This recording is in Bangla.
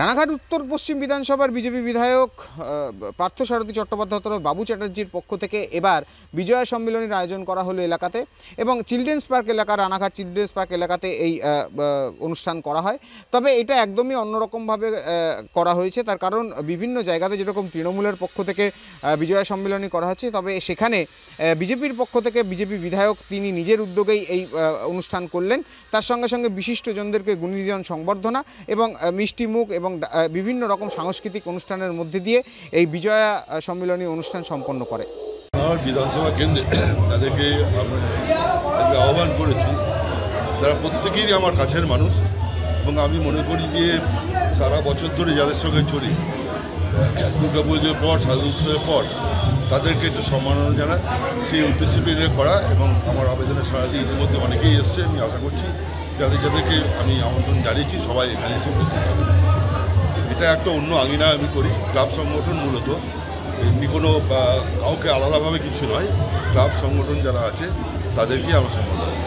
রানাঘাট উত্তর পশ্চিম বিধানসভার বিজেপি বিধায়ক পার্থসারথী চট্টোপাধ্যায় তরফ বাবু চ্যাটার্জির পক্ষ থেকে এবার বিজয়া সম্মেলনের আয়োজন করা হলো এলাকাতে এবং চিলড্রেন্স পার্ক এলাকা রানাঘাট চিলড্রেন্স পার্ক এলাকাতে এই অনুষ্ঠান করা হয়। তবে এটা একদমই অন্যরকমভাবে করা হয়েছে, তার কারণ বিভিন্ন জায়গাতে যেরকম তৃণমূলের পক্ষ থেকে বিজয়া সম্মেলনী করা হচ্ছে, তবে সেখানে বিজেপির পক্ষ থেকে বিজেপি বিধায়ক তিনি নিজের উদ্যোগেই এই অনুষ্ঠান করলেন। তার সঙ্গে সঙ্গে বিশিষ্টজনদেরকে গুণীজন সংবর্ধনা এবং মিষ্টিমুখ এবং বিভিন্ন রকম সাংস্কৃতিক অনুষ্ঠানের মধ্যে দিয়ে এই বিজয়া সম্মেলনী অনুষ্ঠান সম্পন্ন করে। বিধানসভা কেন্দ্রে তাদেরকে আহ্বান করেছি, তারা প্রত্যেকেই আমার কাছের মানুষ এবং আমি মনে করি যে সারা বছর ধরে যাদের সঙ্গে চলি, দুর্গাপুজোর পর স্বাধীন উৎসবের পর তাদেরকে একটু সম্মাননা জানায় সেই উদ্দেশ্যে বেরিয়ে করা এবং আমার আবেদনের সারা দিয়ে ইতিমধ্যে অনেকেই এসছে। আমি আশা করছি যাদেরকে আমি আমন্ত্রণ জানিয়েছি সবাই এখানে এসে উপস্থিত হবে। এটা একটা অন্য আঙিনা আমি করি, ক্লাব সংগঠন মূলত, এমনি কোনো কাউকে আলাদাভাবে কিছু নয়, ক্লাব সংগঠন যারা আছে তাদেরকেই আমরা সম্মান করি।